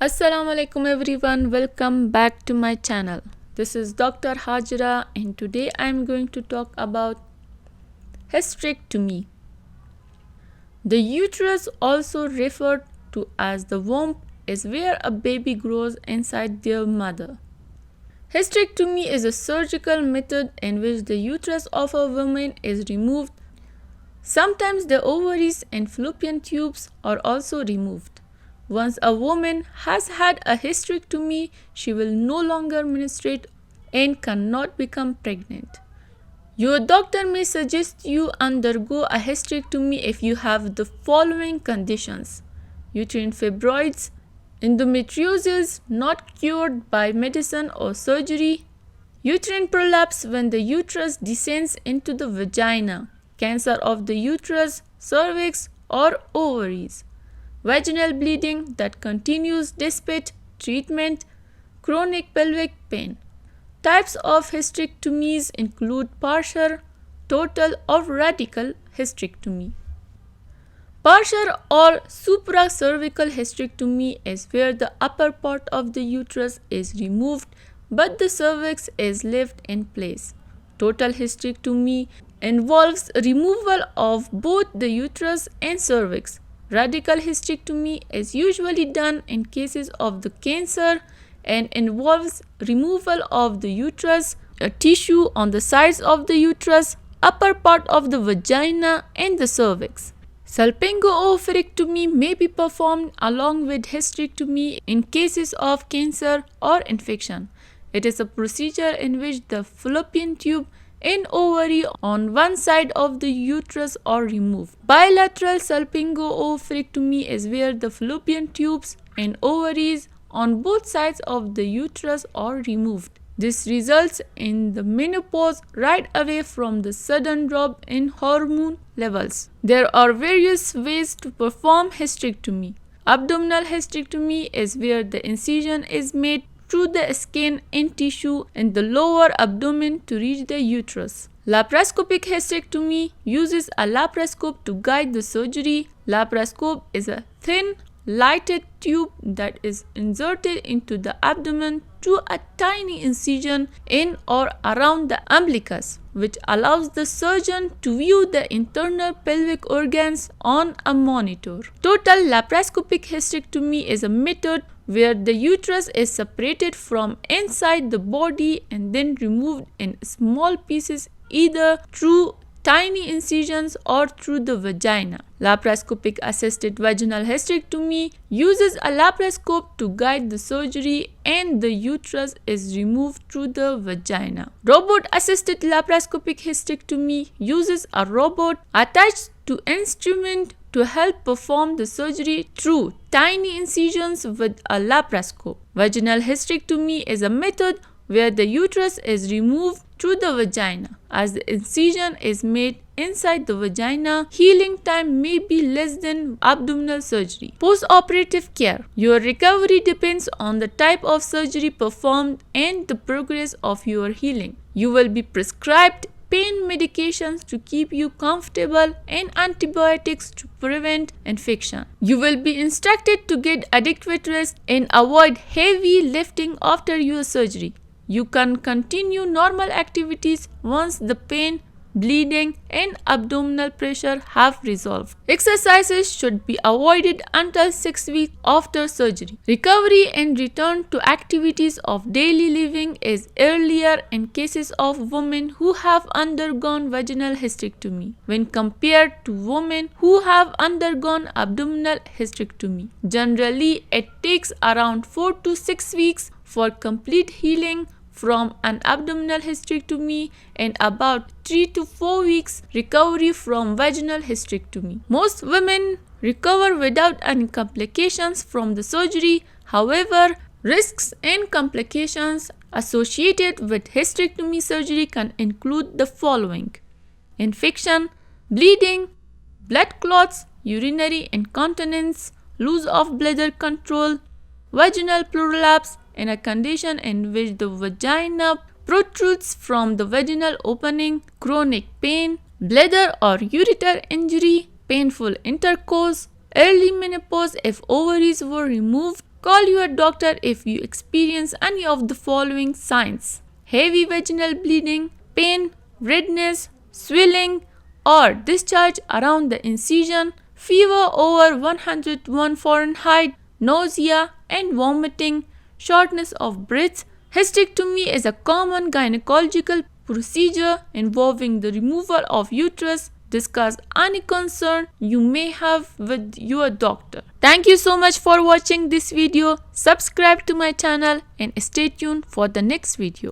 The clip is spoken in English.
Assalamu alaikum everyone, welcome back to my channel. This is Dr.Hajira and today I am going to talk about hysterectomy. The uterus, also referred to as the womb, is where a baby grows inside their mother. Hysterectomy is a surgical method in which the uterus of a woman is removed. Sometimes the ovaries and fallopian tubes are also removed. Once a woman has had a hysterectomy, she will no longer menstruate and cannot become pregnant. Your doctor may suggest you undergo a hysterectomy if you have the following conditions: uterine fibroids, endometriosis not cured by medicine or surgery, uterine prolapse when the uterus descends into the vagina, cancer of the uterus, cervix, or ovaries, vaginal bleeding that continues despite treatment, chronic pelvic pain. Types of hysterectomies include partial, total, or radical hysterectomy. Partial or supracervical hysterectomy is where the upper part of the uterus is removed but the cervix is left in place. Total hysterectomy involves removal of both the uterus and cervix. Radical hysterectomy is usually done in cases of the cancer and involves removal of the uterus, a tissue on the sides of the uterus, upper part of the vagina, and the cervix. Salpingo-oophorectomy may be performed along with hysterectomy in cases of cancer or infection. It is a procedure in which the fallopian tube and ovary on one side of the uterus are removed. Bilateral salpingo-oophorectomy is where the fallopian tubes and ovaries on both sides of the uterus are removed. This results in the menopause right away from the sudden drop in hormone levels. There are various ways to perform hysterectomy. Abdominal hysterectomy is where the incision is made through the skin and tissue in the lower abdomen to reach the uterus. Laparoscopic hysterectomy uses a laparoscope to guide the surgery. Laparoscope is a thin, lighted tube that is inserted into the abdomen through a tiny incision in or around the umbilicus, which allows the surgeon to view the internal pelvic organs on a monitor. Total laparoscopic hysterectomy is a method where the uterus is separated from inside the body and then removed in small pieces either through tiny incisions or through the vagina. Laparoscopic assisted vaginal hysterectomy uses a laparoscope to guide the surgery and the uterus is removed through the vagina. Robot assisted laparoscopic hysterectomy uses a robot attached to instrument to help perform the surgery through tiny incisions with a laparoscope. Vaginal hysterectomy is a method where the uterus is removed through the vagina. As the incision is made inside the vagina, healing time may be less than abdominal surgery. Post-operative care. Your recovery depends on the type of surgery performed and the progress of your healing. You will be prescribed pain medications to keep you comfortable and antibiotics to prevent infection. You will be instructed to get adequate rest and avoid heavy lifting after your surgery. You can continue normal activities once the pain, bleeding, and abdominal pressure have resolved. Exercises should be avoided until 6 weeks after surgery. Recovery and return to activities of daily living is earlier in cases of women who have undergone vaginal hysterectomy when compared to women who have undergone abdominal hysterectomy. Generally, it takes around 4 to 6 weeks for complete healing from an abdominal hysterectomy and about 3 to 4 weeks recovery from vaginal hysterectomy. Most women recover without any complications from the surgery. However, risks and complications associated with hysterectomy surgery can include the following: infection, bleeding, blood clots, urinary incontinence, loss of bladder control, vaginal prolapse, in a condition in which the vagina protrudes from the vaginal opening, chronic pain, bladder or ureter injury, painful intercourse, early menopause if ovaries were removed, Call your doctor if you experience any of the following signs: heavy vaginal bleeding, pain, redness, swelling, or discharge around the incision, fever over 101 Fahrenheit, nausea and vomiting, shortness of breath. Hysterectomy is a common gynecological procedure involving the removal of uterus. Discuss any concern you may have with your doctor. Thank you so much for watching this video. Subscribe to my channel and stay tuned for the next video.